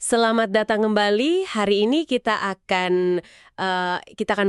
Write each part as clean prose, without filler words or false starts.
Selamat datang kembali. Hari ini kita akan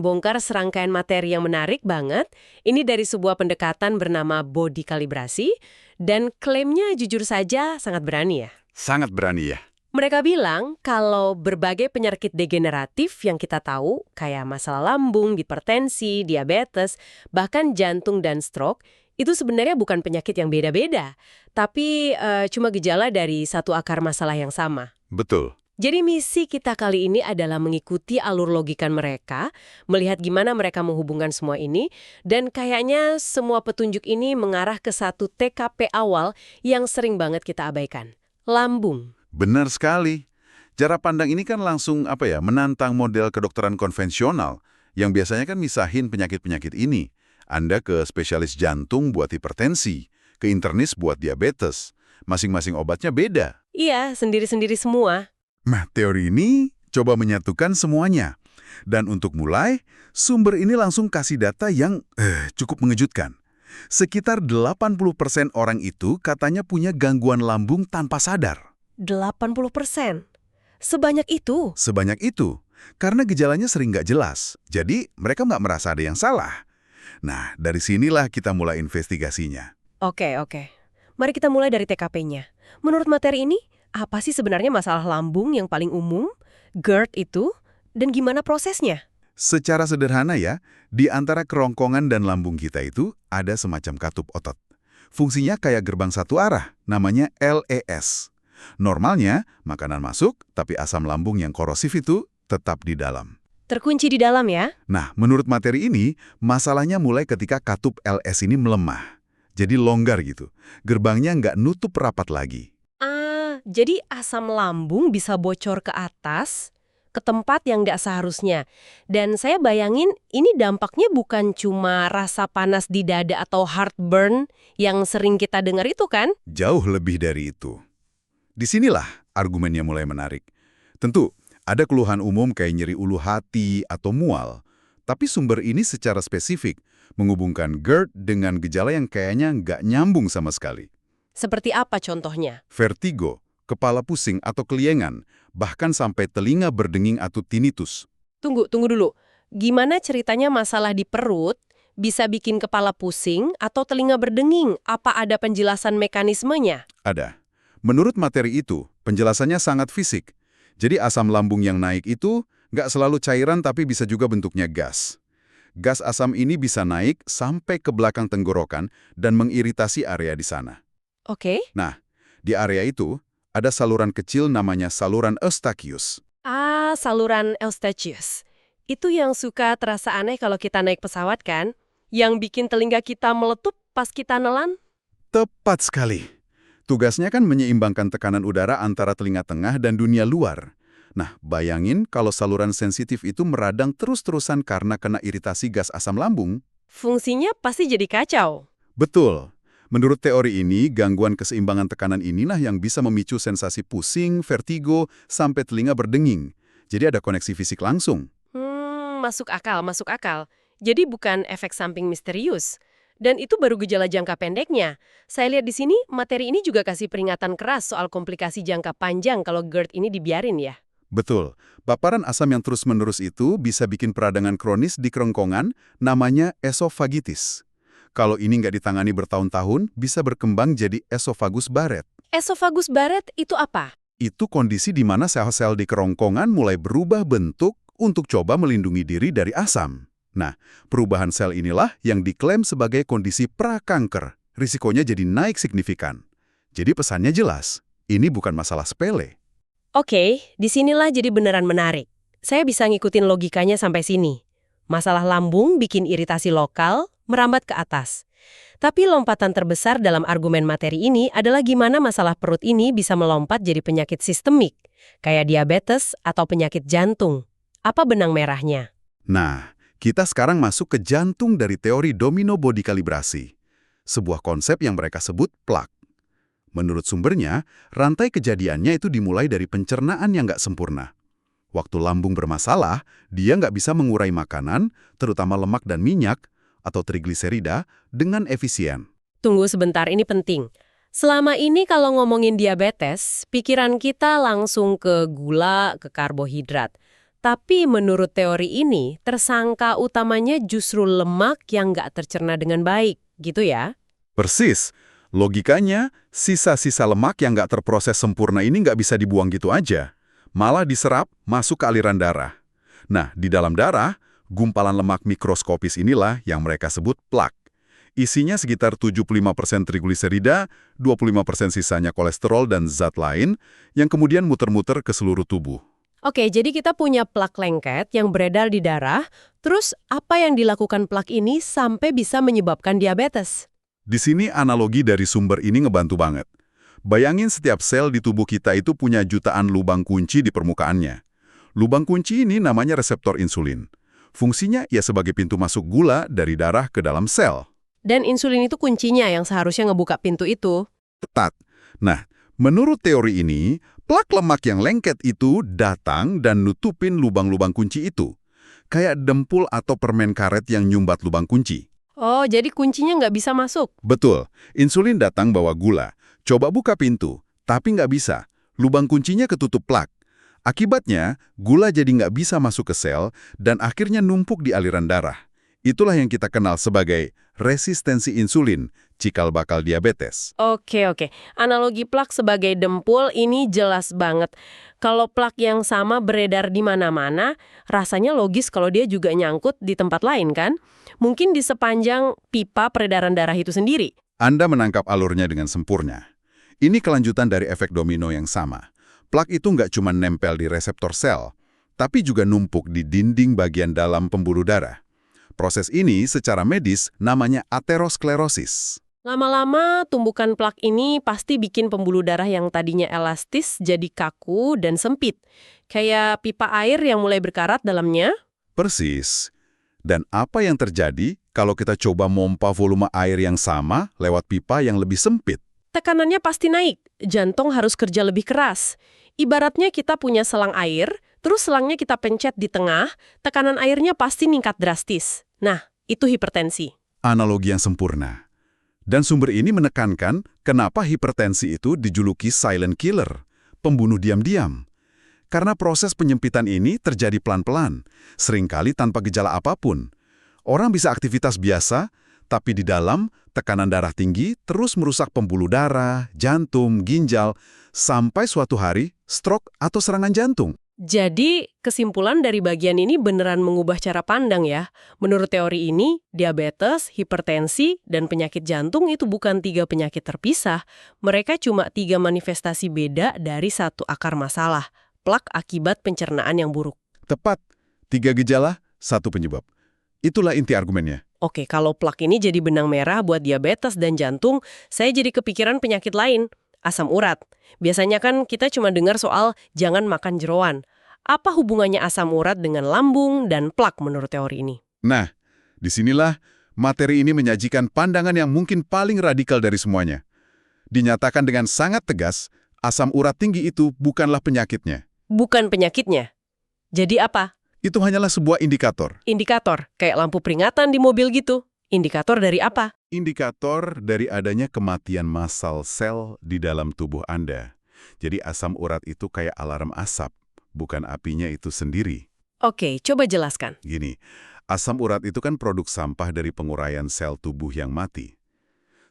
bongkar serangkaian materi yang menarik banget. Ini dari sebuah pendekatan bernama body kalibrasi dan klaimnya jujur saja sangat berani ya. Sangat berani ya. Mereka bilang kalau berbagai penyakit degeneratif yang kita tahu, kayak masalah lambung, hipertensi, diabetes, bahkan jantung dan stroke, itu sebenarnya bukan penyakit yang beda-beda, tapi cuma gejala dari satu akar masalah yang sama. Betul. Jadi misi kita kali ini adalah mengikuti alur logikan mereka, melihat gimana mereka menghubungkan semua ini, dan kayaknya semua petunjuk ini mengarah ke satu TKP awal yang sering banget kita abaikan. Lambung. Benar sekali. Jarak pandang ini kan langsung menantang model kedokteran konvensional yang biasanya kan misahin penyakit-penyakit ini. Anda ke spesialis jantung buat hipertensi, ke internis buat diabetes. Masing-masing obatnya beda. Iya, sendiri-sendiri semua. Nah, teori ini coba menyatukan semuanya. Dan untuk mulai, sumber ini langsung kasih data yang cukup mengejutkan. Sekitar 80% orang itu katanya punya gangguan lambung tanpa sadar. 80%? Sebanyak itu? Sebanyak itu, karena gejalanya sering nggak jelas. Jadi, mereka nggak merasa ada yang salah. Nah, dari sinilah kita mulai investigasinya. Oke. Mari kita mulai dari TKP-nya. Menurut materi ini, apa sih sebenarnya masalah lambung yang paling umum, GERD itu, dan gimana prosesnya? Secara sederhana ya, di antara kerongkongan dan lambung kita itu ada semacam katup otot. Fungsinya kayak gerbang satu arah, namanya LES. Normalnya, makanan masuk, tapi asam lambung yang korosif itu tetap di dalam. Terkunci di dalam ya? Nah, menurut materi ini, masalahnya mulai ketika katup LS ini melemah. Jadi longgar gitu. Gerbangnya nggak nutup rapat lagi. Jadi asam lambung bisa bocor ke atas, ke tempat yang nggak seharusnya. Dan saya bayangin ini dampaknya bukan cuma rasa panas di dada atau heartburn yang sering kita dengar itu kan? Jauh lebih dari itu. Disinilah argumennya mulai menarik. Tentu, ada keluhan umum kayak nyeri ulu hati atau mual. Tapi sumber ini secara spesifik menghubungkan GERD dengan gejala yang kayaknya nggak nyambung sama sekali. Seperti apa contohnya? Vertigo, kepala pusing atau keliengan, bahkan sampai telinga berdenging atau tinnitus. Tunggu dulu. Gimana ceritanya masalah di perut bisa bikin kepala pusing atau telinga berdenging? Apa ada penjelasan mekanismenya? Ada. Menurut materi itu, penjelasannya sangat fisik. Jadi asam lambung yang naik itu nggak selalu cairan tapi bisa juga bentuknya gas. Gas asam ini bisa naik sampai ke belakang tenggorokan dan mengiritasi area di sana. Oke. Nah, di area itu ada saluran kecil namanya saluran Eustachius. Saluran Eustachius. Itu yang suka terasa aneh kalau kita naik pesawat kan? Yang bikin telinga kita meletup pas kita nelan? Tepat sekali. Tugasnya kan menyeimbangkan tekanan udara antara telinga tengah dan dunia luar. Nah, bayangin kalau saluran sensitif itu meradang terus-terusan karena kena iritasi gas asam lambung. Fungsinya pasti jadi kacau. Betul. Menurut teori ini, gangguan keseimbangan tekanan inilah yang bisa memicu sensasi pusing, vertigo, sampai telinga berdenging. Jadi ada koneksi fisik langsung. Masuk akal. Jadi bukan efek samping misterius. Dan itu baru gejala jangka pendeknya. Saya lihat di sini, materi ini juga kasih peringatan keras soal komplikasi jangka panjang kalau GERD ini dibiarin ya. Betul. Paparan asam yang terus-menerus itu bisa bikin peradangan kronis di kerongkongan, namanya esofagitis. Kalau ini nggak ditangani bertahun-tahun, bisa berkembang jadi esofagus Barrett. Esofagus Barrett itu apa? Itu kondisi di mana sel-sel di kerongkongan mulai berubah bentuk untuk coba melindungi diri dari asam. Nah, perubahan sel inilah yang diklaim sebagai kondisi prakanker. Risikonya jadi naik signifikan. Jadi pesannya jelas, ini bukan masalah sepele. Oke, disinilah jadi beneran menarik. Saya bisa ngikutin logikanya sampai sini. Masalah lambung bikin iritasi lokal, merambat ke atas. Tapi lompatan terbesar dalam argumen materi ini adalah gimana masalah perut ini bisa melompat jadi penyakit sistemik, kayak diabetes atau penyakit jantung. Apa benang merahnya? Nah, kita sekarang masuk ke jantung dari teori domino body kalibrasi. Sebuah konsep yang mereka sebut plak. Menurut sumbernya, rantai kejadiannya itu dimulai dari pencernaan yang nggak sempurna. Waktu lambung bermasalah, dia nggak bisa mengurai makanan, terutama lemak dan minyak, atau trigliserida, dengan efisien. Tunggu sebentar, ini penting. Selama ini kalau ngomongin diabetes, pikiran kita langsung ke gula, ke karbohidrat. Tapi menurut teori ini, tersangka utamanya justru lemak yang nggak tercerna dengan baik, gitu ya? Persis. Logikanya, sisa-sisa lemak yang nggak terproses sempurna ini nggak bisa dibuang gitu aja. Malah diserap masuk ke aliran darah. Nah, di dalam darah, gumpalan lemak mikroskopis inilah yang mereka sebut plak. Isinya sekitar 75% trigliserida, 25% sisanya kolesterol dan zat lain yang kemudian muter-muter ke seluruh tubuh. Oke, jadi kita punya plak lengket yang beredar di darah, terus apa yang dilakukan plak ini sampai bisa menyebabkan diabetes? Di sini analogi dari sumber ini ngebantu banget. Bayangin setiap sel di tubuh kita itu punya jutaan lubang kunci di permukaannya. Lubang kunci ini namanya reseptor insulin. Fungsinya ya sebagai pintu masuk gula dari darah ke dalam sel. Dan insulin itu kuncinya yang seharusnya ngebuka pintu itu. Tepat. Nah, menurut teori ini, plak lemak yang lengket itu datang dan nutupin lubang-lubang kunci itu. Kayak dempul atau permen karet yang nyumbat lubang kunci. Oh, jadi kuncinya nggak bisa masuk? Betul, insulin datang bawa gula. Coba buka pintu, tapi nggak bisa. Lubang kuncinya ketutup plak. Akibatnya, gula jadi nggak bisa masuk ke sel dan akhirnya numpuk di aliran darah. Itulah yang kita kenal sebagai resistensi insulin, cikal bakal diabetes. Oke. Analogi plak sebagai dempul ini jelas banget. Kalau plak yang sama beredar di mana-mana, rasanya logis kalau dia juga nyangkut di tempat lain kan? Mungkin di sepanjang pipa peredaran darah itu sendiri. Anda menangkap alurnya dengan sempurna. Ini kelanjutan dari efek domino yang sama. Plak itu nggak cuma nempel di reseptor sel, tapi juga numpuk di dinding bagian dalam pembuluh darah. Proses ini secara medis namanya aterosklerosis. Lama-lama tumbukan plak ini pasti bikin pembuluh darah yang tadinya elastis jadi kaku dan sempit. Kayak pipa air yang mulai berkarat dalamnya. Persis. Dan apa yang terjadi kalau kita coba mompa volume air yang sama lewat pipa yang lebih sempit? Tekanannya pasti naik, jantung harus kerja lebih keras. Ibaratnya kita punya selang air, terus selangnya kita pencet di tengah, tekanan airnya pasti ningkat drastis. Nah, itu hipertensi. Analogi yang sempurna. Dan sumber ini menekankan kenapa hipertensi itu dijuluki silent killer, pembunuh diam-diam. Karena proses penyempitan ini terjadi pelan-pelan, seringkali tanpa gejala apapun. Orang bisa aktivitas biasa, tapi di dalam tekanan darah tinggi terus merusak pembuluh darah, jantung, ginjal, sampai suatu hari stroke atau serangan jantung. Jadi, kesimpulan dari bagian ini beneran mengubah cara pandang ya. Menurut teori ini, diabetes, hipertensi, dan penyakit jantung itu bukan 3 penyakit terpisah. Mereka cuma 3 manifestasi beda dari satu akar masalah, plak akibat pencernaan yang buruk. Tepat, 3 gejala, 1 penyebab. Itulah inti argumennya. Oke, kalau plak ini jadi benang merah buat diabetes dan jantung, saya jadi kepikiran penyakit lain. Asam urat. Biasanya kan kita cuma dengar soal jangan makan jeroan. Apa hubungannya asam urat dengan lambung dan plak menurut teori ini? Nah, disinilah materi ini menyajikan pandangan yang mungkin paling radikal dari semuanya. Dinyatakan dengan sangat tegas, asam urat tinggi itu bukanlah penyakitnya. Bukan penyakitnya. Jadi apa? Itu hanyalah sebuah indikator. Indikator, kayak lampu peringatan di mobil gitu. Indikator dari apa? Indikator dari adanya kematian massal sel di dalam tubuh Anda. Jadi asam urat itu kayak alarm asap, bukan apinya itu sendiri. Oke, coba jelaskan. Gini, asam urat itu kan produk sampah dari penguraian sel tubuh yang mati.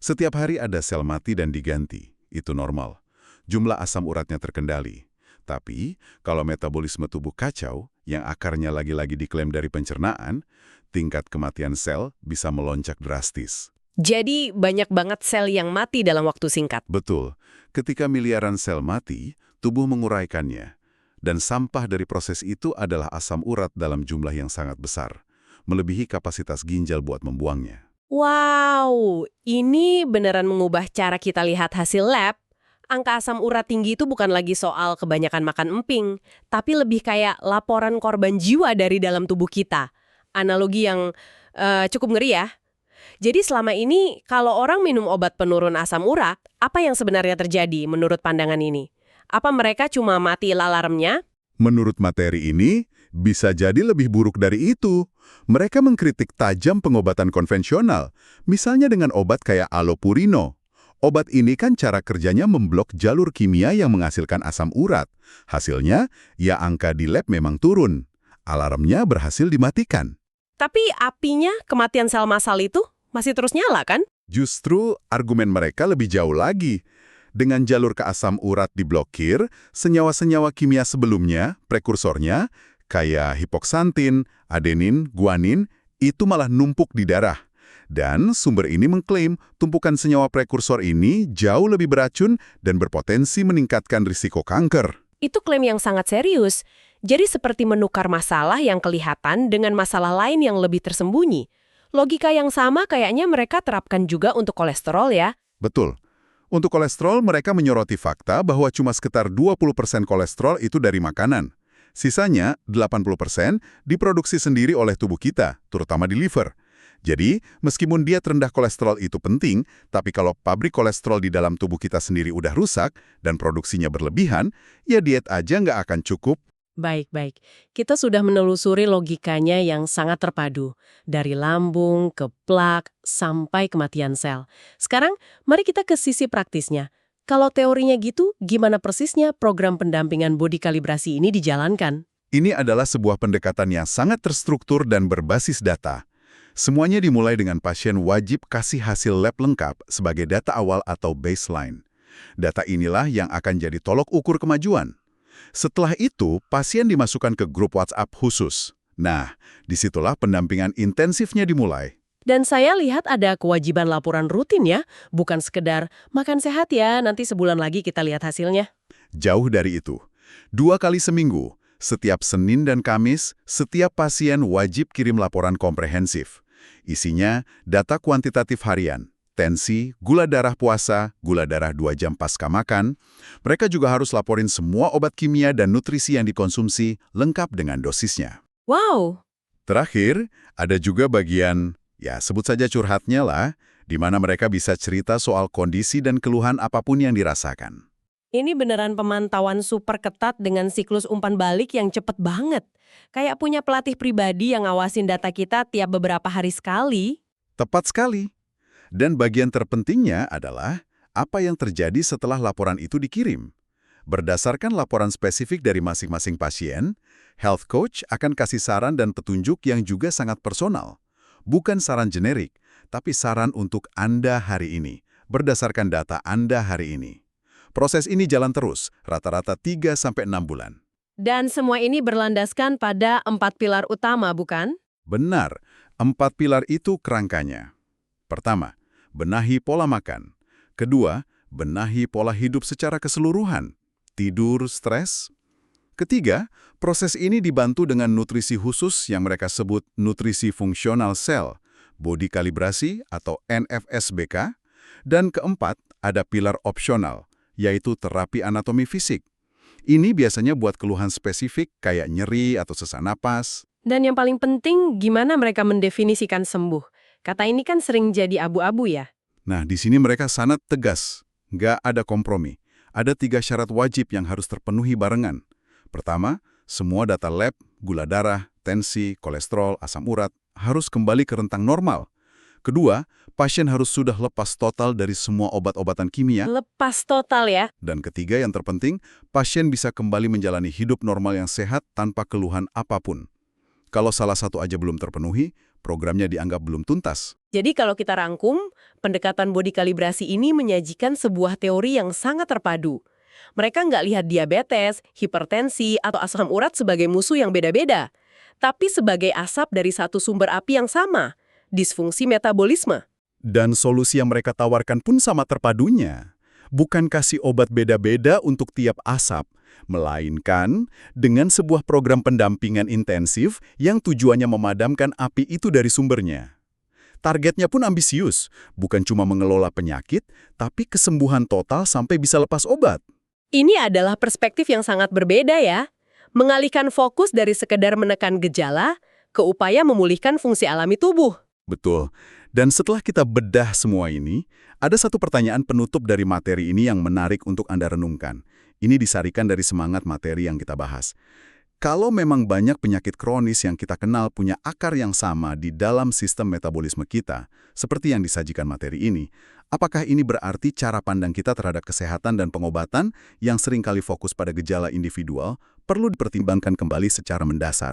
Setiap hari ada sel mati dan diganti, itu normal. Jumlah asam uratnya terkendali. Tapi, kalau metabolisme tubuh kacau, yang akarnya lagi-lagi diklaim dari pencernaan, tingkat kematian sel bisa melonjak drastis. Jadi banyak banget sel yang mati dalam waktu singkat. Betul, ketika miliaran sel mati, tubuh menguraikannya. Dan sampah dari proses itu adalah asam urat dalam jumlah yang sangat besar, melebihi kapasitas ginjal buat membuangnya. Wow, ini beneran mengubah cara kita lihat hasil lab. Angka asam urat tinggi itu bukan lagi soal kebanyakan makan emping, tapi lebih kayak laporan korban jiwa dari dalam tubuh kita. Analogi yang cukup ngeri ya. Jadi selama ini, kalau orang minum obat penurun asam urat, apa yang sebenarnya terjadi menurut pandangan ini? Apa mereka cuma mati alarmnya? Menurut materi ini, bisa jadi lebih buruk dari itu. Mereka mengkritik tajam pengobatan konvensional, misalnya dengan obat kayak allopurinol. Obat ini kan cara kerjanya memblok jalur kimia yang menghasilkan asam urat. Hasilnya, ya angka di lab memang turun. Alarmnya berhasil dimatikan. Tapi apinya, kematian sel massal itu masih terus nyala kan? Justru argumen mereka lebih jauh lagi. Dengan jalur ke asam urat diblokir, senyawa-senyawa kimia sebelumnya, prekursornya, kayak hipoksantin, adenin, guanin, itu malah numpuk di darah. Dan sumber ini mengklaim tumpukan senyawa prekursor ini jauh lebih beracun dan berpotensi meningkatkan risiko kanker. Itu klaim yang sangat serius. Jadi seperti menukar masalah yang kelihatan dengan masalah lain yang lebih tersembunyi. Logika yang sama kayaknya mereka terapkan juga untuk kolesterol ya. Betul. Untuk kolesterol, mereka menyoroti fakta bahwa cuma sekitar 20% kolesterol itu dari makanan. Sisanya, 80% diproduksi sendiri oleh tubuh kita, terutama di liver. Jadi, meskipun diet rendah kolesterol itu penting, tapi kalau pabrik kolesterol di dalam tubuh kita sendiri udah rusak dan produksinya berlebihan, ya diet aja nggak akan cukup. Baik. Kita sudah menelusuri logikanya yang sangat terpadu. Dari lambung, ke plak, sampai kematian sel. Sekarang, mari kita ke sisi praktisnya. Kalau teorinya gitu, gimana persisnya program pendampingan bodi kalibrasi ini dijalankan? Ini adalah sebuah pendekatan yang sangat terstruktur dan berbasis data. Semuanya dimulai dengan pasien wajib kasih hasil lab lengkap sebagai data awal atau baseline. Data inilah yang akan jadi tolok ukur kemajuan. Setelah itu, pasien dimasukkan ke grup WhatsApp khusus. Nah, disitulah pendampingan intensifnya dimulai. Dan saya lihat ada kewajiban laporan rutin ya, bukan sekedar makan sehat ya, nanti sebulan lagi kita lihat hasilnya. Jauh dari itu. 2 kali seminggu, setiap Senin dan Kamis, setiap pasien wajib kirim laporan komprehensif. Isinya data kuantitatif harian, tensi, gula darah puasa, gula darah 2 jam pasca makan. Mereka juga harus laporin semua obat kimia dan nutrisi yang dikonsumsi, lengkap dengan dosisnya. Wow! Terakhir, ada juga bagian, ya sebut saja curhatnya lah, di mana mereka bisa cerita soal kondisi dan keluhan apapun yang dirasakan. Ini beneran pemantauan super ketat dengan siklus umpan balik yang cepet banget. Kayak punya pelatih pribadi yang ngawasin data kita tiap beberapa hari sekali. Tepat sekali. Dan bagian terpentingnya adalah apa yang terjadi setelah laporan itu dikirim. Berdasarkan laporan spesifik dari masing-masing pasien, health coach akan kasih saran dan petunjuk yang juga sangat personal. Bukan saran generik, tapi saran untuk Anda hari ini, berdasarkan data Anda hari ini. Proses ini jalan terus, rata-rata 3-6 bulan. Dan semua ini berlandaskan pada 4 pilar utama, bukan? Benar, 4 pilar itu kerangkanya. Pertama, benahi pola makan. Kedua, benahi pola hidup secara keseluruhan. Tidur, stres. Ketiga, proses ini dibantu dengan nutrisi khusus yang mereka sebut nutrisi fungsional sel, bodi kalibrasi atau NFSBK. Dan keempat, ada pilar opsional, yaitu terapi anatomi fisik. Ini biasanya buat keluhan spesifik kayak nyeri atau sesak napas. Dan yang paling penting, gimana mereka mendefinisikan sembuh? Kata ini kan sering jadi abu-abu ya. Nah, di sini mereka sangat tegas. Nggak ada kompromi. Ada 3 syarat wajib yang harus terpenuhi barengan. Pertama, semua data lab, gula darah, tensi, kolesterol, asam urat harus kembali ke rentang normal. Kedua, pasien harus sudah lepas total dari semua obat-obatan kimia. Lepas total ya. Dan ketiga yang terpenting, pasien bisa kembali menjalani hidup normal yang sehat tanpa keluhan apapun. Kalau salah satu aja belum terpenuhi, programnya dianggap belum tuntas. Jadi kalau kita rangkum, pendekatan bodi kalibrasi ini menyajikan sebuah teori yang sangat terpadu. Mereka nggak lihat diabetes, hipertensi, atau asam urat sebagai musuh yang beda-beda, tapi sebagai asap dari satu sumber api yang sama, disfungsi metabolisme. Dan solusi yang mereka tawarkan pun sama terpadunya. Bukan kasih obat beda-beda untuk tiap asap, melainkan dengan sebuah program pendampingan intensif yang tujuannya memadamkan api itu dari sumbernya. Targetnya pun ambisius, bukan cuma mengelola penyakit, tapi kesembuhan total sampai bisa lepas obat. Ini adalah perspektif yang sangat berbeda ya. Mengalihkan fokus dari sekedar menekan gejala ke upaya memulihkan fungsi alami tubuh. Betul. Dan setelah kita bedah semua ini, ada satu pertanyaan penutup dari materi ini yang menarik untuk Anda renungkan. Ini disarikan dari semangat materi yang kita bahas. Kalau memang banyak penyakit kronis yang kita kenal punya akar yang sama di dalam sistem metabolisme kita, seperti yang disajikan materi ini, Apakah ini berarti cara pandang kita terhadap kesehatan dan pengobatan yang seringkali fokus pada gejala individual perlu dipertimbangkan kembali secara mendasar?